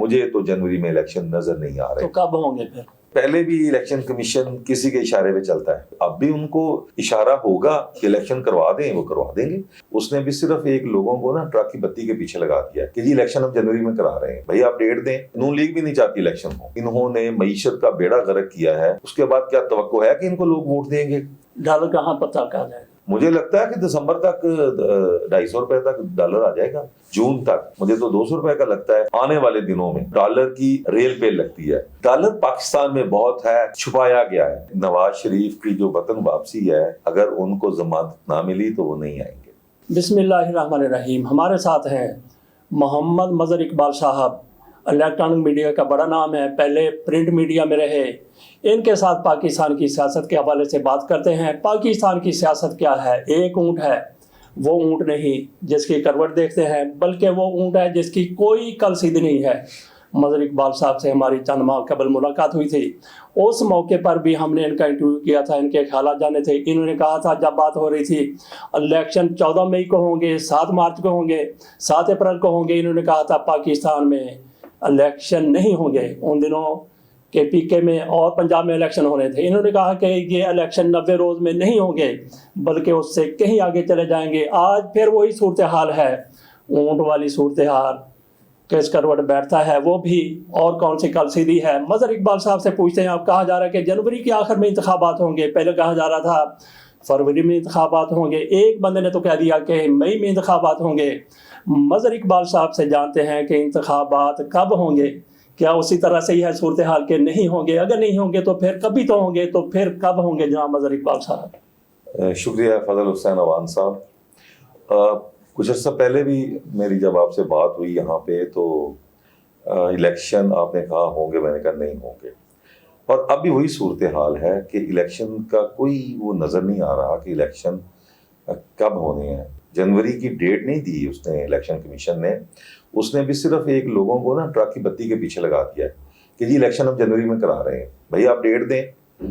مجھے تو جنوری میں الیکشن نظر نہیں آ رہے. تو کب ہوں گے پھر؟ پہلے بھی الیکشن کمیشن کسی کے اشارے پہ چلتا ہے, اب بھی ان کو اشارہ ہوگا کہ الیکشن کروا دیں, وہ کروا دیں گے. اس نے بھی صرف ایک لوگوں کو نا ٹرک کی بتی کے پیچھے لگا دیا کہ جی الیکشن ہم جنوری میں کرا رہے ہیں. بھائی آپ ڈیٹ دیں. نون لیگ بھی نہیں چاہتی الیکشن ہو. انہوں نے معیشت کا بیڑا غرق کیا ہے, اس کے بعد کیا توقع ہے کہ ان کو لوگ ووٹ دیں گے؟ ڈالر کہاں پتہ کہا جائے گا؟ مجھے لگتا ہے کہ دسمبر تک 250 روپے تک ڈالر آ جائے گا. جون تک مجھے تو 200 روپے کا لگتا ہے. آنے والے دنوں میں ڈالر کی ریل پہ لگتی ہے. ڈالر پاکستان میں بہت ہے, چھپایا گیا ہے. نواز شریف کی جو وطن واپسی ہے, اگر ان کو ضمانت نہ ملی تو وہ نہیں آئیں گے. بسم اللہ الرحمن الرحیم. ہمارے ساتھ ہیں محمد مظہر اقبال صاحب. الیکٹرانک میڈیا کا بڑا نام ہے, پہلے پرنٹ میڈیا میں رہے. ان کے ساتھ پاکستان کی سیاست کے حوالے سے بات کرتے ہیں. پاکستان کی سیاست کیا ہے؟ ایک اونٹ ہے, وہ اونٹ نہیں جس کی کروٹ دیکھتے ہیں, بلکہ وہ اونٹ ہے جس کی کوئی کل سیدھ نہیں ہے. مظہر اقبال صاحب سے ہماری چند ماہ قبل ملاقات ہوئی تھی. اس موقع پر بھی ہم نے ان کا انٹرویو کیا تھا, ان کے خیالات جانے تھے. انہوں نے کہا تھا جب بات ہو رہی تھی الیکشن 14 مئی کو ہوں گے, 7 مارچ کو ہوں گے, 7 اپریل کو ہوں گے, انہوں نے کہا تھا پاکستان میں الیکشن نہیں ہوں گے. ان دنوں کہ پی کے میں اور پنجاب میں الیکشن ہونے تھے. انہوں نے کہا کہ یہ الیکشن 90 روز میں نہیں ہوں گے, بلکہ اس سے کہیں آگے چلے جائیں گے. آج پھر وہی صورتحال ہے, اونٹ والی صورتحال. کس کروٹ بیٹھتا ہے وہ بھی, اور کون سی کل سیدھی ہے. مظہر اقبال صاحب سے پوچھتے ہیں, آپ کہا جا رہا ہے کہ جنوری کے آخر میں انتخابات ہوں گے, پہلے کہا جا رہا تھا فروری میں انتخابات ہوں گے, ایک بندے نے تو کہہ دیا کہ مئی میں انتخابات ہوں گے. مظہر اقبال صاحب سے جانتے ہیں کہ انتخابات کب ہوں گے. کیا اسی طرح سے ہی ہے صورتحال کہ نہیں ہوں گے؟ اگر نہیں ہوں گے تو پھر کبھی تو ہوں گے, تو پھر کب ہوں گے جناب مظہر اقبال صاحب؟ شکریہ فضل حسین عوان صاحب. کچھ عرصہ پہلے بھی میری جب آپ سے بات ہوئی یہاں پہ تو الیکشن آپ نے کہا ہوں گے, میں نے کہا نہیں ہوں گے. اور اب بھی وہی صورتحال ہے کہ الیکشن کا کوئی وہ نظر نہیں آ رہا کہ الیکشن کب ہونے ہیں. جنوری کی ڈیٹ نہیں دی اس نے الیکشن کمیشن نے. اس نے بھی صرف ایک لوگوں کو نا ٹرک کی بتی کے پیچھے لگا دیا ہے کہ جی الیکشن ہم جنوری میں کرا رہے ہیں. بھائی آپ ڈیٹ دیں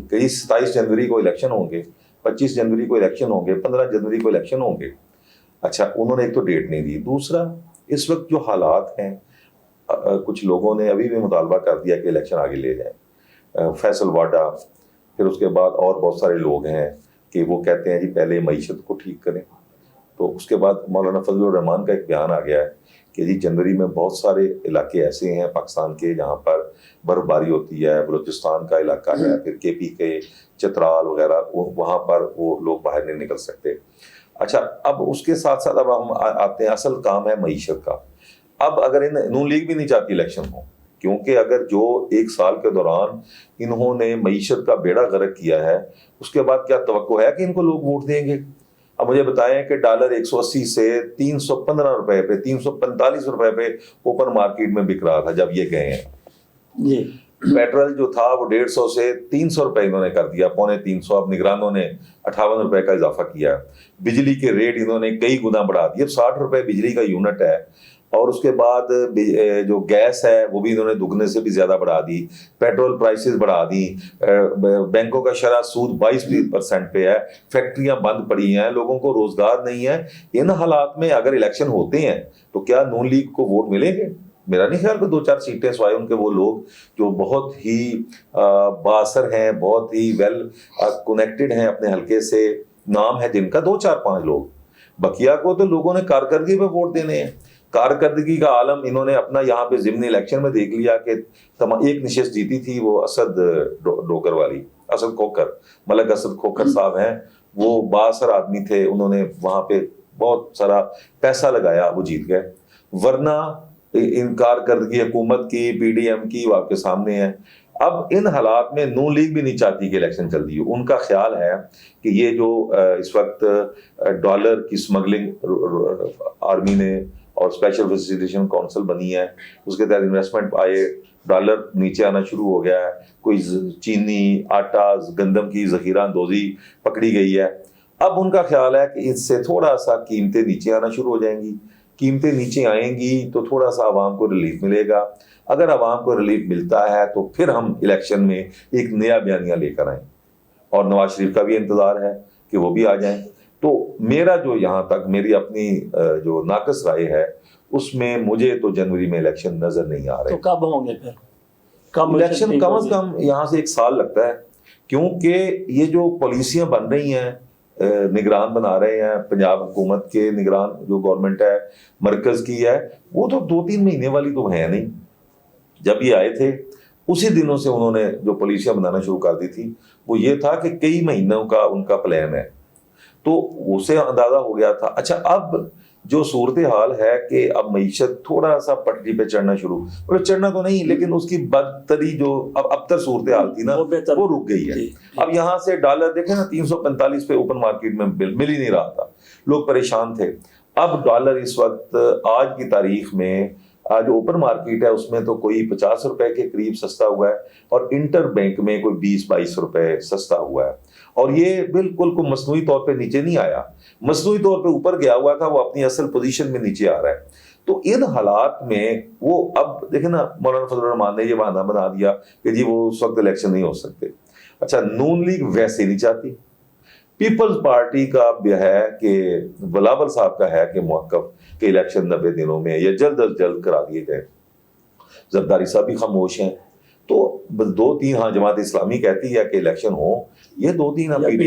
کہ جی 27 جنوری کو الیکشن ہوں گے, 25 جنوری کو الیکشن ہوں گے, 15 جنوری کو الیکشن ہوں گے. اچھا, انہوں نے ایک تو ڈیٹ نہیں دی. دوسرا, اس وقت جو حالات ہیں, کچھ لوگوں نے ابھی بھی مطالبہ کر دیا کہ الیکشن آگے لے جائیں. فیصل واڈا, پھر اس کے بعد اور بہت سارے لوگ ہیں کہ وہ کہتے ہیں جی پہلے معیشت کو ٹھیک کریں. تو اس کے بعد مولانا فضل الرحمان کا ایک بیان آ گیا ہے کہ جی جنوری میں بہت سارے علاقے ایسے ہیں پاکستان کے جہاں پر برف باری ہوتی ہے. بلوچستان کا علاقہ ہے, پھر کے پی کے چترال وغیرہ, وہاں پر وہ لوگ باہر نہیں نکل سکتے. اچھا, اب اس کے ساتھ ساتھ اب ہم آتے ہیں, اصل کام ہے معیشت کا. اب اگر نون لیگ بھی نہیں چاہتی الیکشن ہو, کیونکہ اگر جو 1 سال کے دوران انہوں نے معیشت کا بیڑا غرق کیا ہے, اس کے بعد کیا توقع ہے کہ ان کو لوگ ووٹ دیں گے؟ اب مجھے بتائیں کہ ڈالر 180 سے 315 روپے پہ, 345 روپے پہ اوپن مارکیٹ میں بک رہا تھا جب یہ گئے ہیں. جی, پیٹرول جو تھا وہ 150 سے 300 روپے انہوں نے کر دیا, 350. اب نگرانوں نے 58 روپے کا اضافہ کیا. بجلی کے ریٹ انہوں نے کئی گنا بڑھا دیے. اب 60 روپے بجلی کا یونٹ ہے, اور اس کے بعد جو گیس ہے وہ بھی انہوں نے دگنے سے بھی زیادہ بڑھا دی. پیٹرول پرائسز بڑھا دی. بینکوں کا شرح سود 22% پہ ہے. فیکٹریاں بند پڑی ہیں, لوگوں کو روزگار نہیں ہے. ان حالات میں اگر الیکشن ہوتے ہیں تو کیا نون لیگ کو ووٹ ملیں گے؟ میرا نہیں خیال کہ 2-4 سیٹیں سوائے ان کے وہ لوگ جو بہت ہی بااثر ہیں, بہت ہی ویل کنیکٹڈ ہیں اپنے حلقے سے, نام ہے جن کا 2-4-5 لوگ. بقیہ کو تو لوگوں نے کارکردگی پہ ووٹ دینے ہیں. کارکردگی کا عالم انہوں نے اپنا یہاں پہ ضمنی الیکشن میں دیکھ لیا کہ ایک نشست جیتی تھی وہ اسد ڈوگر والی, اسد کھوکھر, ملک اسد کھوکھر صاحب ہیں, وہ بااثر آدمی تھے. انہوں نے وہاں پہ بہت سارا پیسہ لگایا, وہ جیت گئے. ورنہ ان کارکردگی حکومت کی, پی ڈی ایم کی, وہ آپ کے سامنے ہے. اب ان حالات میں نون لیگ بھی نہیں چاہتی کہ الیکشن جلدی ہو. ان کا خیال ہے کہ یہ جو اس وقت ڈالر کی سمگلنگ آرمی نے اور اسپیشل فیسیلیٹیشن کونسل بنی ہے, اس کے تحت انویسٹمنٹ آئے, ڈالر نیچے آنا شروع ہو گیا ہے. کوئی چینی, آٹا, گندم کی ذخیرہ اندوزی پکڑی گئی ہے. اب ان کا خیال ہے کہ اس سے تھوڑا سا قیمتیں نیچے آنا شروع ہو جائیں گی. قیمتیں نیچے آئیں گی تو تھوڑا سا عوام کو ریلیف ملے گا. اگر عوام کو ریلیف ملتا ہے تو پھر ہم الیکشن میں ایک نیا بیانیہ لے کر آئیں, اور نواز شریف کا بھی انتظار ہے کہ وہ بھی آ جائیں. تو میرا جو یہاں تک میری اپنی جو ناقص رائے ہے اس میں مجھے تو جنوری میں الیکشن نظر نہیں آ تو رہے. کب ہوں گے پھر؟ کب الیکشن کم از کم یہاں سے 1 سال لگتا ہے، کیونکہ یہ جو پالیسیاں بن رہی ہیں، نگران بنا رہے ہیں پنجاب حکومت کے نگران جو گورنمنٹ ہے مرکز کی ہے، وہ تو 2-3 مہینے والی تو ہے نہیں. جب یہ آئے تھے اسی دنوں سے انہوں نے جو پالیسیاں بنانا شروع کر دی تھی وہ یہ تھا کہ کئی مہینوں کا ان کا پلان ہے، تو اسے اندازہ ہو گیا تھا. اچھا اب جو صورتحال ہے کہ اب معیشت تھوڑا سا پٹری پہ چڑھنا شروع، مطلب چڑھنا تو نہیں لیکن اس کی بدتری جو ابتر صورتحال تھی نا وہ رک گئی ہے. اب یہاں سے ڈالر دیکھیں نا 345 پہ اوپن مارکیٹ میں مل ہی نہیں رہا تھا، لوگ پریشان تھے. اب ڈالر اس وقت آج کی تاریخ میں جو اوپن مارکیٹ ہے اس میں تو کوئی 50 روپے کے قریب سستا ہوا ہے، اور انٹر بینک میں کوئی 20-22 روپے سستا ہوا ہے. اور یہ بالکل کوئی مصنوعی طور پہ نیچے نہیں آیا، مصنوعی طور پہ اوپر گیا ہوا تھا، وہ اپنی اصل پوزیشن میں نیچے آ رہا ہے. تو ان حالات میں وہ اب دیکھیں نا مولانا فضل الرحمان نے یہ بہانہ بنا دیا کہ جی وہ اس وقت الیکشن نہیں ہو سکتے. اچھا نون لیگ ویسے نہیں چاہتی، پیپلز پارٹی کا بھی ہے کہ بلاول صاحب کا ہے کہ موقف کہ الیکشن 90 دنوں میں یا جلد از جلد کرا دیے گئے. زرداری صاحب بھی خاموش ہیں. تو 2-3 ہاں جماعت اسلامی کہتی ہے کہ الیکشن ہو، یہ 2-3 پی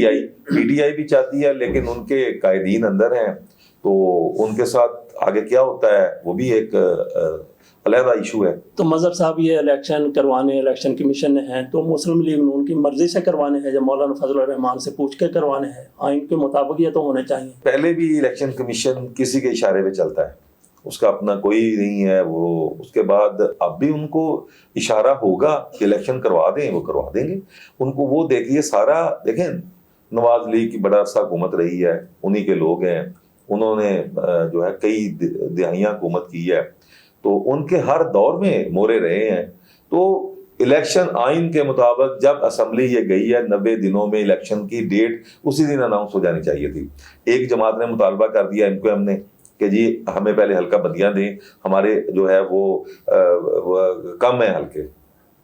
ٹی آئی بھی چاہتی ہے، لیکن ان کے قائدین اندر ہیں تو ان کے ساتھ آگے کیا ہوتا ہے وہ بھی ایک علیحدہ ایشو ہے. تو مظہر صاحب یہ الیکشن کروانے الیکشن کمیشن نے ہیں تو مسلم لیگ ان کی مرضی سے کروانے ہیں یا مولانا فضل الرحمان سے پوچھ کے کروانے ہیں؟ آئین کے مطابق یہ تو ہونے چاہیے. پہلے بھی الیکشن کمیشن کسی کے اشارے پہ چلتا ہے، اس کا اپنا کوئی نہیں ہے. وہ اس کے بعد اب بھی ان کو اشارہ ہوگا کہ الیکشن کروا دیں، وہ کروا دیں گے. ان کو وہ دیکھیے سارا دیکھیں نواز لیگ کی بڑا عرصہ حکومت رہی ہے، انہی کے لوگ ہیں، انہوں نے جو ہے کئی دہائیاں حکومت کی ہے، تو ان کے ہر دور میں مورے رہے ہیں. تو الیکشن آئین کے مطابق جب اسمبلی یہ گئی ہے 90 دنوں میں الیکشن کی ڈیٹ اسی دن اناؤنس ہو جانی چاہیے تھی. ایک جماعت نے مطالبہ کر دیا ایم نے کہ جی ہمیں پہلے حلقہ بندیاں دیں، ہمارے جو ہے وہ کم ہیں حلقے.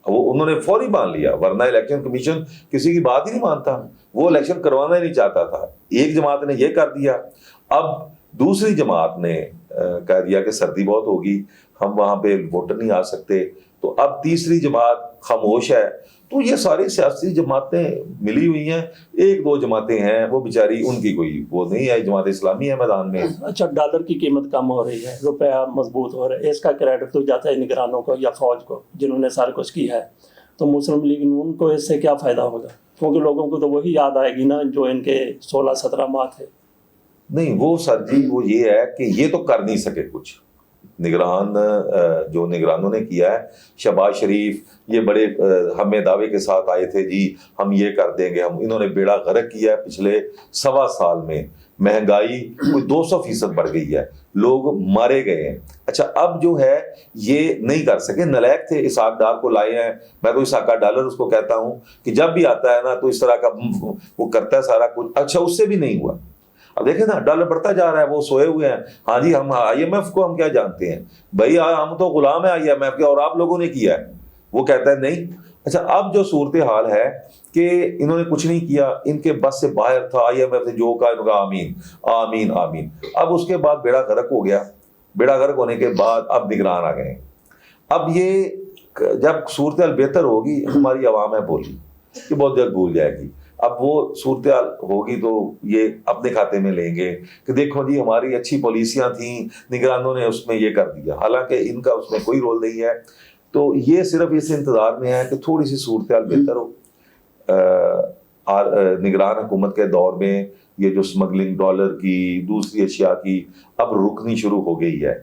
وہ انہوں نے فوری مان لیا، ورنہ الیکشن کمیشن کسی کی بات ہی نہیں مانتا، وہ الیکشن کروانا ہی نہیں چاہتا تھا. ایک جماعت نے یہ کر دیا، اب دوسری جماعت نے کہہ دیا کہ سردی بہت ہوگی، ہم وہاں پہ ووٹر نہیں آ سکتے. تو اب تیسری جماعت خاموش ہے. تو یہ ساری سیاسی جماعتیں ملی ہوئی ہیں. 1-2 جماعتیں ہیں وہ بیچاری، ان کی کوئی وہ نہیں ہے، جماعت اسلامی ہے میدان میں. اچھا ڈالر کی قیمت کم ہو رہی ہے، روپیہ مضبوط ہو رہا ہے، اس کا کریڈٹ تو جاتا ہے نگرانوں کو یا فوج کو جنہوں نے سارا کچھ کیا ہے. تو مسلم لیگ نون کو اس سے کیا فائدہ ہوگا؟ کیونکہ لوگوں کو تو وہی یاد آئے گی نا جو ان کے 16-17 ماہ تھے. نہیں وہ سر جی وہ یہ ہے کہ یہ تو کر نہیں سکے کچھ. نگران جو نگرانوں نے کیا ہے، شہباز شریف یہ بڑے ہمیں دعوے کے ساتھ آئے تھے جی ہم یہ کر دیں گے، انہوں نے بیڑا غرق کیا ہے. پچھلے 1.25 سال میں مہنگائی کوئی 200% بڑھ گئی ہے، لوگ مارے گئے ہیں. اچھا اب جو ہے یہ نہیں کر سکے، نالائق تھے. اسحاق ڈار کو لائے ہیں، میں تو اسحاق ڈالر اس کو کہتا ہوں کہ جب بھی آتا ہے نا تو اس طرح کا وہ کرتا ہے سارا کچھ. اچھا اس سے بھی نہیں ہوا. اب دیکھیں نا ڈالر بڑھتا جا رہا ہے، وہ سوئے ہوئے ہیں. ہاں جی ہم آئی ایم ایف کو ہم کیا جانتے ہیں بھائی، ہم تو غلام ہیں آئی ایم ایف کے، اور آپ لوگوں نے کیا ہے. وہ کہتا ہے نہیں. اچھا اب جو صورتحال ہے کہ انہوں نے کچھ نہیں کیا، ان کے بس سے باہر تھا، آئی ایم ایف نے جو کہا انہوں نے کہا آمین آمین آمین. اب اس کے بعد بیڑا غرق ہو گیا. بیڑا غرق ہونے کے بعد اب نگران آ گئے. اب یہ جب صورتحال بہتر ہوگی، ہماری عوام ہے بولی کہ بہت جلد بھول جائے گی. اب وہ صورتحال ہوگی تو یہ اپنے کھاتے میں لیں گے کہ دیکھو جی ہماری اچھی پالیسیاں تھیں، نگرانوں نے اس میں یہ کر دیا، حالانکہ ان کا اس میں کوئی رول نہیں ہے. تو یہ صرف اس انتظار میں ہے کہ تھوڑی سی صورتحال بہتر ہو. نگران حکومت کے دور میں یہ جو سمگلنگ ڈالر کی دوسری اشیاء کی اب رکنی شروع ہو گئی ہے.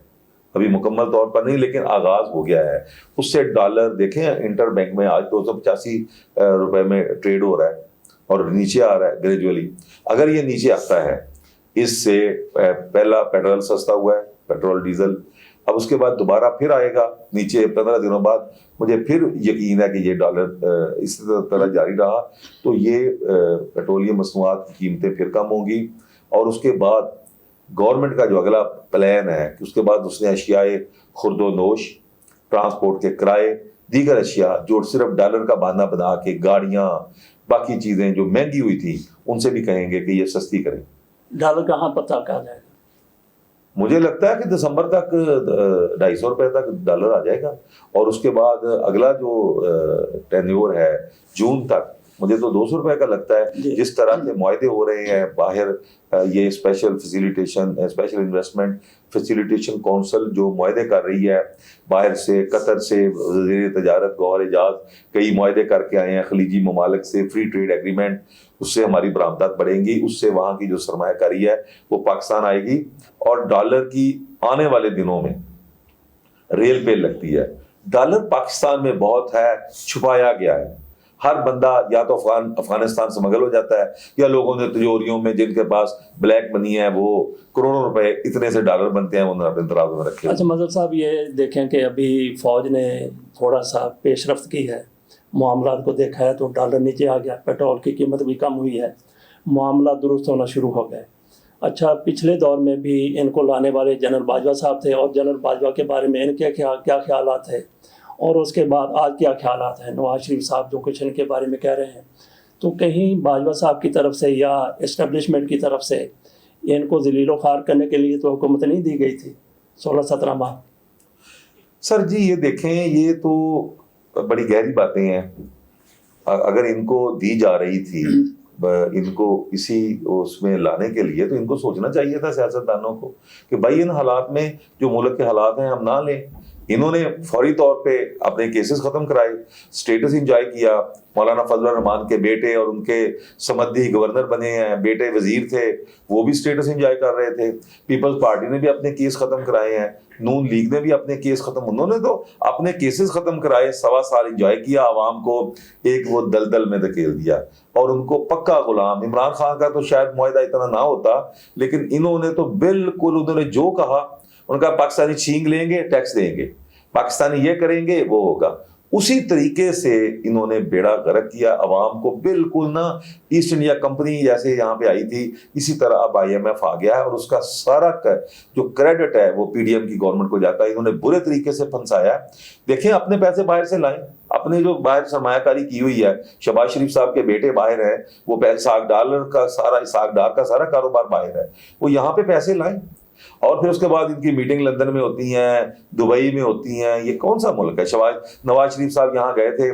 ابھی مکمل طور پر نہیں لیکن آغاز ہو گیا ہے. اس سے ڈالر دیکھیں انٹر بینک میں آج 285 روپے میں ٹریڈ ہو رہا ہے اور نیچے آ رہا ہے گریجولی. اگر یہ نیچے آتا ہے، اس سے پہلا پیٹرول سستا ہوا ہے، پیٹرول ڈیزل. اب اس کے بعد دوبارہ پھر آئے گا نیچے 15 دنوں بعد. مجھے پھر یقین ہے کہ یہ ڈالر اس طرح جاری رہا تو یہ پیٹرولیم مصنوعات کی قیمتیں پھر کم ہوں گی. اور اس کے بعد گورنمنٹ کا جو اگلا پلان ہے کہ اس کے بعد اس نے اشیاء خرد و نوش، ٹرانسپورٹ کے کرائے، دیگر اشیاء جو صرف ڈالر کا بہانہ بنا کے گاڑیاں باقی چیزیں جو مہنگی ہوئی تھی ان سے بھی کہیں گے کہ یہ سستی کریں. ڈالر کہاں پتہ کہا جائے گا؟ مجھے لگتا ہے کہ دسمبر تک 250 روپے تک ڈالر آ جائے گا، اور اس کے بعد اگلا جو ٹینیور ہے جون تک، مجھے تو 200 روپے کا لگتا ہے۔ جس طرح کے معاہدے ہو رہے ہیں باہر، یہ اسپیشل انویسٹمنٹ فیسیلیٹیشن کونسل جو معاہدے کر رہی ہے باہر سے، قطر سے وزیر تجارت گوہر اعجاز کئی معاہدے کر کے آئے ہیں، خلیجی ممالک سے فری ٹریڈ ایگریمنٹ، اس سے ہماری برآمدات بڑھیں گی، اس سے وہاں کی جو سرمایہ کاری ہے وہ پاکستان آئے گی، اور ڈالر کی آنے والے دنوں میں ریل پہ لگتی ہے۔ ڈالر پاکستان میں بہت ہے، چھپایا گیا ہے، ہر بندہ یا تو افغانستان سے مغل ہو جاتا ہے، یا لوگوں نے تجوریوں میں جن کے پاس بلیک منی ہے وہ کروڑوں روپے اتنے سے ڈالر بنتے ہیں، انہوں نے اپنے ترازو میں رکھے۔ اچھا مظہر صاحب، یہ دیکھیں کہ ابھی فوج نے تھوڑا سا پیش رفت کی ہے، معاملات کو دیکھا ہے تو ڈالر نیچے آ گیا، پیٹرول کی قیمت بھی کم ہوئی ہے، معاملات درست ہونا شروع ہو گئے۔ اچھا، پچھلے دور میں بھی ان کو لانے والے جنرل باجوہ صاحب تھے، اور جنرل باجوہ کے بارے میں ان کے کیا خیالات تھے، اور اس کے بعد آج کیا خیالات ہیں نواز شریف صاحب جو کچھ ان کے بارے میں کہہ رہے ہیں؟ تو کہیں باجوہ صاحب کی طرف سے یا اسٹیبلشمنٹ کی طرف سے ان کو ذلیل و خوار کرنے کے لیے تو حکومت نہیں دی گئی تھی 16-17 ماہ؟ سر جی یہ دیکھیں، یہ تو بڑی گہری باتیں ہیں۔ اگر ان کو دی جا رہی تھی ان کو اسی اس میں لانے کے لیے، تو ان کو سوچنا چاہیے تھا سیاستدانوں کو کہ بھائی ان حالات میں جو ملک کے حالات ہیں ہم نہ لیں۔ انہوں نے فوری طور پہ اپنے کیسز ختم کرائے، سٹیٹس انجوائے کیا، مولانا فضل الرحمان کے بیٹے اور ان کے سمدھی گورنر بنے ہیں، بیٹے وزیر تھے، وہ بھی سٹیٹس انجوائے کر رہے تھے، پیپلز پارٹی نے بھی اپنے کیس ختم کرائے ہیں، نون لیگ نے بھی اپنے کیس ختم، انہوں نے تو اپنے کیسز ختم کرائے، 1.25 سال انجوائے کیا، عوام کو ایک وہ دلدل میں دھکیل دیا، اور ان کو پکا غلام۔ عمران خان کا تو شاید معاہدہ اتنا نہ ہوتا، لیکن انہوں نے تو بالکل انہوں نے جو کہا، ان کا پاکستانی چھینگ لیں گے ٹیکس دیں گے، پاکستانی یہ کریں گے وہ ہوگا، اسی طریقے سے انہوں نے بیڑا غرق کیا عوام کو، بالکل نا ایسٹ انڈیا کمپنی جیسے یہاں پہ آئی تھی اسی طرح اب IMF آ گیا ہے، اور اس کا سارا جو کریڈٹ ہے وہ PDM کی گورنمنٹ کو جاتا ہے۔ انہوں نے برے طریقے سے پھنسایا ہے۔ دیکھیں اپنے پیسے باہر سے لائیں، اپنے جو باہر سرمایہ کاری کی ہوئی ہے، شہباز شریف صاحب کے بیٹے باہر ہیں، وہ اسحاق ڈار کا سارا کاروبار باہر ہے، وہ یہاں پہ پیسے لائیں، اور پھر اس کے بعد ان کی میٹنگ لندن میں ہوتی ہیں، دبئی میں ہوتی ہیں۔ یہ کون سا ملک ہے؟ نواز شریف صاحب یہاں گئے تھے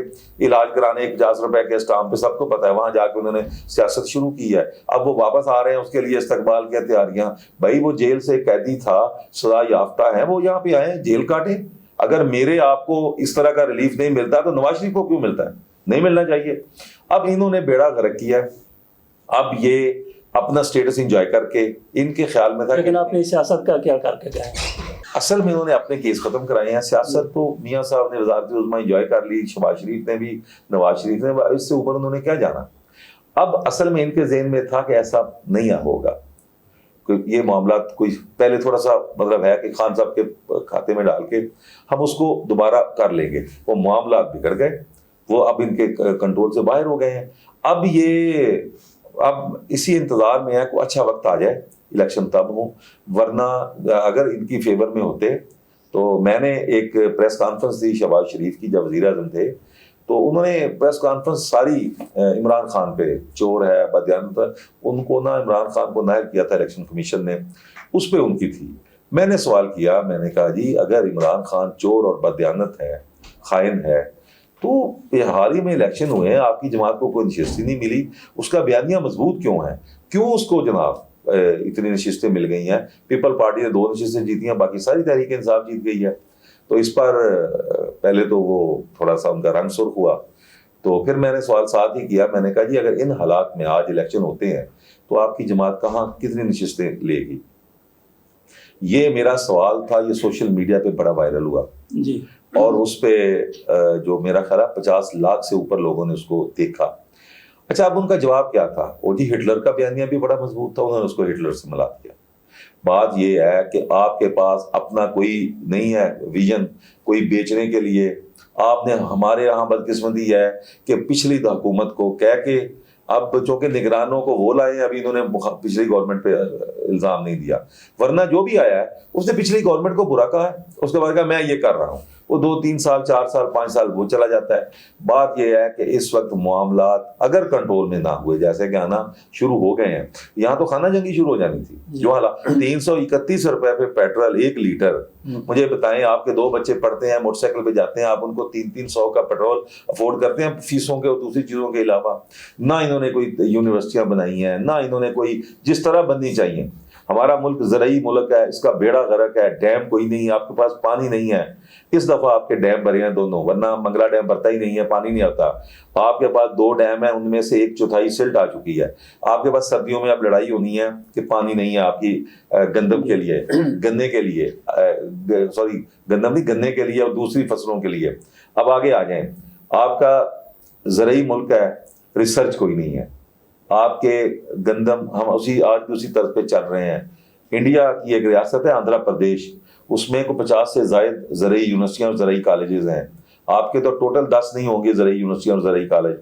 علاج کرانے، 50 روپے کے اسٹامپ پہ، سب کو پتا ہے، وہاں جا کے انہوں نے سیاست شروع کی ہے۔ اب وہ واپس آ رہے ہیں، اس کے لیے استقبال کی تیاریاں۔ بھائی وہ جیل سے قیدی تھا، سزا یافتہ ہے، وہ یہاں پہ آئے جیل کاٹیں۔ اگر میرے آپ کو اس طرح کا ریلیف نہیں ملتا تو نواز شریف کو کیوں ملتا ہے؟ نہیں ملنا چاہیے۔ اب انہوں نے بیڑا غرق کیا ہے، اب یہ اپنا سٹیٹس انجوائے کر کے، ان کے خیال میں تھا لیکن اپنی سیاست کا کیا کر کے گئے؟ اصل میں انہوں نے اپنے کیس ختم کرائے ہیں۔ سیاست تو میاں صاحب نے وزارت عظمیٰ انجوائے کر لی، شہباز شریف نے بھی، نواز شریف نے، اس سے اوپر انہوں نے کیا جانا۔ اب اصل میں ان کے ذہن میں تھا کہ ایسا نہیں ہوگا، یہ معاملات کوئی پہلے تھوڑا سا مطلب ہے کہ خان صاحب کے کھاتے میں ڈال کے ہم اس کو دوبارہ کر لیں گے، وہ معاملات بگڑ گئے، وہ اب ان کے کنٹرول سے باہر ہو گئے ہیں۔ اب اسی انتظار میں ہے کوئی اچھا وقت آ جائے، الیکشن تب ہوں، ورنہ اگر ان کی فیور میں ہوتے تو میں نے ایک پریس کانفرنس دی شہباز شریف کی جب وزیر اعظم تھے، تو انہوں نے پریس کانفرنس ساری عمران خان پہ، چور ہے، بدیانت ہے، ان کو نا عمران خان کو نائب کیا تھا الیکشن کمیشن نے، اس پہ ان کی تھی۔ میں نے سوال کیا، میں نے کہا جی اگر عمران خان چور اور بدیانت ہے، خائن ہے، تو یہ حال ہی میں الیکشن ہوئے ہیں، آپ کی جماعت کو کوئی نشست ہی نہیں ملی، اس کا بیانیہ مضبوط کیوں ہے؟ کیوں اس کو جناب اتنی نشستیں مل گئی ہیں؟ پیپل پارٹی نے 2 نشستیں جیتی ہیں، باقی ساری تحریک انصاف جیت گئی ہے۔ تو اس پر پہلے تو وہ تھوڑا سا ان کا رنگ سرخ ہوا، تو پھر میں نے سوال ساتھ ہی کیا، میں نے کہا جی اگر ان حالات میں آج الیکشن ہوتے ہیں تو آپ کی جماعت کہاں کتنی نشستیں لے گی؟ یہ میرا سوال تھا، یہ سوشل میڈیا پہ بڑا وائرل ہوا جی، اور اس پہ جو میرا خیال ہے 50 لاکھ سے اوپر لوگوں نے اس کو دیکھا۔ اچھا اب ان کا جواب کیا تھا؟ وہ جی ہٹلر کا بیانیہ بھی بڑا مضبوط تھا، انہوں نے اس کو ہٹلر سے ملا دیا۔ بات یہ ہے کہ آپ کے پاس اپنا کوئی نہیں ہے ویژن کوئی بیچنے کے لیے۔ آپ نے ہمارے یہاں بدقسمتی ہے کہ پچھلی حکومت کو کہہ کے، اب چونکہ نگرانوں کو وہ لائے ہیں، ابھی انہوں نے پچھلی گورنمنٹ پہ الزام نہیں دیا، ورنہ جو بھی آیا ہے اس نے پچھلی گورنمنٹ کو برا کہا ہے، اس کے بعد کہا میں یہ کر رہا ہوں، وہ 2-3 سال 4 سال 5 سال وہ چلا جاتا ہے. بات یہ ہے کہ اس وقت معاملات اگر کنٹرول میں نہ ہوئے، جیسے کہ آنا شروع ہو گئے ہیں، یہاں تو خانہ جنگی شروع ہو جانی تھی. جو حالات 331 روپے پہ پیٹرول 1 لیٹر، مجھے بتائیں آپ کے 2 بچے پڑھتے ہیں، موٹر سائیکل پہ جاتے ہیں، آپ ان کو 300 کا پیٹرول افورڈ کرتے ہیں فیسوں کے اور دوسری چیزوں کے علاوہ. نہ انہوں نے کوئی یونیورسٹیاں بنائی ہیں، نہ انہوں نے کوئی جس طرح بننی چاہیے. ہمارا ملک زرعی ملک ہے، اس کا بیڑا غرق ہے، ڈیم کوئی نہیں، آپ کے پاس پانی نہیں ہے. اس دفعہ آپ کے ڈیم بھرے ہیں دونوں، ورنہ منگلا ڈیم بھرتا ہی نہیں ہے، پانی نہیں آتا. آپ کے پاس 2 ڈیم ہیں، ان میں سے 1/4 سلٹ آ چکی ہے. آپ کے پاس سردیوں میں اب لڑائی ہونی ہے کہ پانی نہیں ہے آپ کی گندم کے لیے، گنے کے لیے، گندم نہیں، گنے کے لیے اور دوسری فصلوں کے لیے. اب آگے آ جائیں، آپ کا زرعی ملک ہے، ریسرچ کوئی نہیں ہے. آپ کے گندم ہم آج بھی اسی طرز پہ چل رہے ہیں. انڈیا کی ایک ریاست ہے آندھرا پردیش، اس میں کو 50 سے زائد زرعی یونیورسٹیاں اور زرعی کالجز ہیں. آپ کے تو ٹوٹل 10 نہیں ہوں گے زرعی یونیورسٹیاں اور زرعی کالج.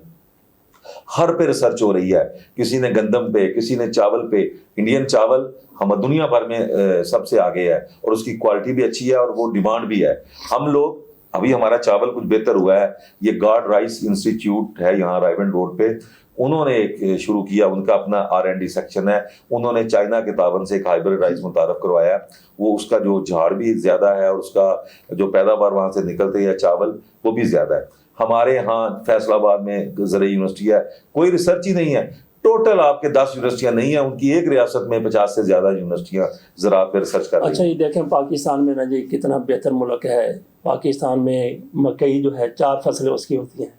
ہر پہ ریسرچ ہو رہی ہے، کسی نے گندم پہ، کسی نے چاول پہ. انڈین چاول ہم دنیا بھر میں سب سے آگے ہے اور اس کی کوالٹی بھی اچھی ہے اور وہ ڈیمانڈ بھی ہے. ہم لوگ ابھی ہمارا چاول کچھ بہتر ہوا ہے. یہ گارڈ رائس انسٹیٹیوٹ ہے یہاں رائے بند روڈ پہ، انہوں نے ایک شروع کیا، ان کا اپنا R&D سیکشن ہے. انہوں نے چائنا کے تعاون سے ایک ہائیبرڈ رائس متعارف کروایا. وہ اس کا جو جھاڑ بھی زیادہ ہے اور اس کا جو پیداوار وہاں سے نکلتے ہے چاول وہ بھی زیادہ ہے. ہمارے ہاں فیصل آباد میں زرعی یونیورسٹی ہے، کوئی ریسرچ ہی نہیں ہے. ٹوٹل آپ کے 10 یونیورسٹیاں نہیں ہیں، ان کی ایک ریاست میں 50 سے زیادہ یونیورسٹیاں زراعت پہ ریسرچ کر رہی ہیں. اچھا یہ دیکھیں پاکستان میں نا جی کتنا بہتر ملک ہے. پاکستان میں مکئی جو ہے 4 فصلیں اس کی ہوتی ہیں،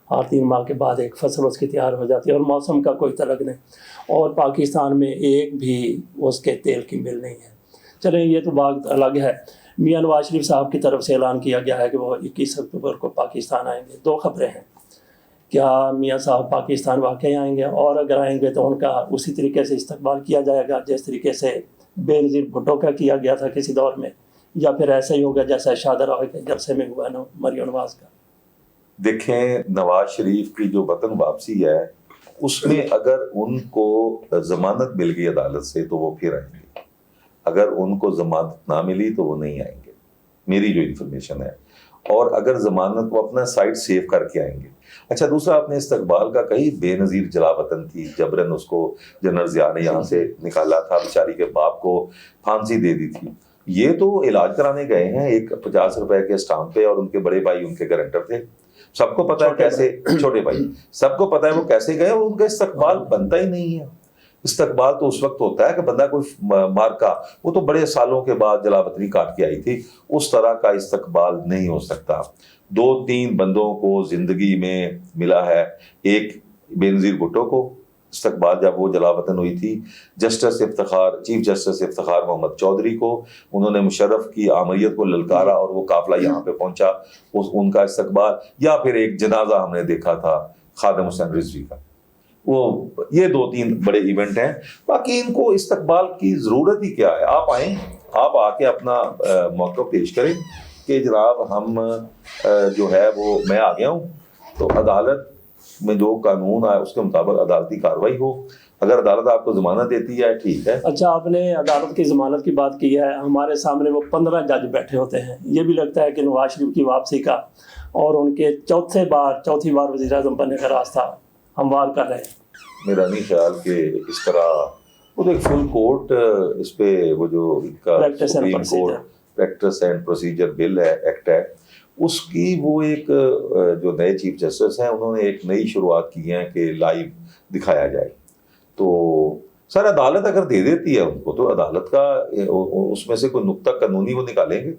اور 3 ماہ کے بعد ایک فصل اس کی تیار ہو جاتی ہے اور موسم کا کوئی تعلق نہیں. اور پاکستان میں ایک بھی اس کے تیل کی مل نہیں ہے. چلیں یہ تو بات الگ ہے. میاں نواز شریف صاحب کی طرف سے اعلان کیا گیا ہے کہ وہ 21 اکتوبر کو پاکستان آئیں گے. 2 خبریں ہیں، کیا میاں صاحب پاکستان واقعی آئیں گے؟ اور اگر آئیں گے تو ان کا اسی طریقے سے استقبال کیا جائے گا جس طریقے سے بے نظیر بھٹو کا کیا گیا تھا کسی دور میں، یا پھر ایسا ہی ہوگا جیسا شاہدرہ کے جلسے میں ہوا نا مریم نواز کا؟ دیکھیں نواز شریف کی جو وطن واپسی ہے اس میں اگر ان کو ضمانت مل گئی عدالت سے تو وہ پھر آئیں گے. اگر ان کو ضمانت نہ ملی تو وہ نہیں آئیں گے، میری جو انفارمیشن ہے. اور اگر ضمانت وہ اپنا سائٹ سیو کر کے آئیں گے. اچھا دوسرا آپ نے استقبال کا کہیں بے نظیر جلا وطن تھی، جبرن اس کو جنرل ضیاء نے یہاں سے نکالا تھا، بیچاری کے باپ کو پھانسی دے دی تھی. یہ تو علاج کرانے گئے ہیں ایک 50 روپے کے اسٹامپ پہ، اور ان کے بڑے بھائی ان کے گارنٹر تھے. سب کو پتا ہے کیسے، چھوٹے بھائی سب کو پتا ہے وہ کیسے گئے، اور ان کا استقبال بنتا ہی نہیں ہے. استقبال تو اس وقت ہوتا ہے کہ بندہ کوئی مارکا، وہ تو بڑے سالوں کے بعد جلا وطنی کاٹ کے آئی تھی، اس طرح کا استقبال نہیں ہو سکتا. 2-3 بندوں کو زندگی میں ملا ہے. ایک بے نظیر بھٹو کو استقبال جب وہ جلا وطن ہوئی تھی، justice Iftikhar, chief justice Iftikhar Muhammad Chaudhry کو انہوں نے مشرف کی آمریت کو للکارا اور وہ قافلہ یہاں پہ پہنچا، ان کا استقبال. یا پھر ایک جنازہ ہم نے دیکھا تھا خادم حسین رضوی کا. وہ یہ 2-3 بڑے ایونٹ ہیں. باقی ان کو استقبال کی ضرورت ہی کیا ہے؟ آپ آئیں، آپ آ کے اپنا موقع پیش کریں کہ جناب ہم جو ہے وہ میں آ گیا ہوں، تو عدالت میں جو قانون ہے اس کے مطابق عدالتی کارروائی ہو. اگر عدالت آپ کو ضمانت دیتی ہے ٹھیک ہے. اچھا آپ نے عدالت کی ضمانت کی بات کی ہے، ہمارے سامنے وہ 15 جج بیٹھے ہوتے ہیں. یہ بھی لگتا ہے کہ نواز شریف کی واپسی کا اور ان کے چوتھی بار وزیر اعظم بننے کا راستہ ہموار کر رہے ہیں. میرا نہیں خیال کہ اس طرح، وہ تو ایک فل کورٹ اس پہ وہ جو ان کا supreme court practice and procedure bill ہے، ایکٹ ہے، اس کی وہ ایک جو نئے چیف جسٹس ہیں انہوں نے ایک نئی شروعات کی ہے کہ لائیو دکھایا جائے. تو سر عدالت اگر دے دیتی ہے ان کو تو عدالت کا اس میں سے کوئی نقطہ قانونی وہ نکالیں گے.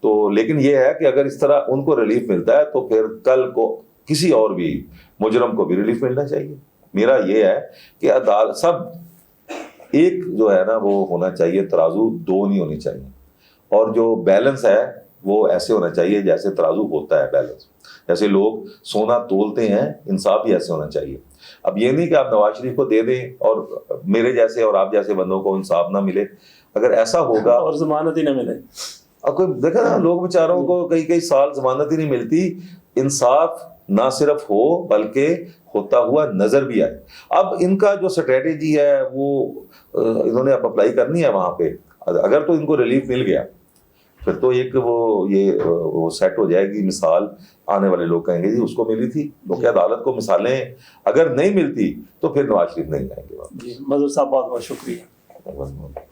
تو لیکن یہ ہے کہ اگر اس طرح ان کو ریلیف ملتا ہے تو پھر کل کو کسی اور بھی مجرم کو بھی ریلیف ملنا چاہیے. میرا یہ ہے کہ عدالت سب ایک جو ہے نا وہ ہونا چاہیے، ترازو 2 نہیں ہونی چاہیے. اور جو بیلنس ہے وہ ایسے ہونا چاہیے جیسے ترازو ہوتا ہے بیلنس، جیسے لوگ سونا تولتے ہیں، انصاف بھی ایسے ہونا چاہیے. اب یہ نہیں کہ آپ نواز شریف کو دے دیں اور میرے جیسے اور آپ جیسے بندوں کو انصاف نہ ملے. اگر ایسا ہوگا اور ضمانت ہی نہ ملے، اب کوئی دیکھا نا لوگ بیچاروں کو کئی سال ضمانت ہی نہیں ملتی. انصاف نہ صرف ہو بلکہ ہوتا ہوا نظر بھی آئے. اب ان کا جو اسٹریٹجی ہے وہ انہوں نے اب اپلائی کرنی ہے وہاں پہ. اگر تو ان کو ریلیف مل گیا پھر تو ایک وہ سیٹ ہو جائے گی مثال, آنے والے لوگ کہیں گے جی اس کو ملی تھی. کیونکہ عدالت کو مثالیں اگر نہیں ملتی تو پھر نواز شریف نہیں آئیں گے. جی مظہر صاحب بہت بہت شکریہ.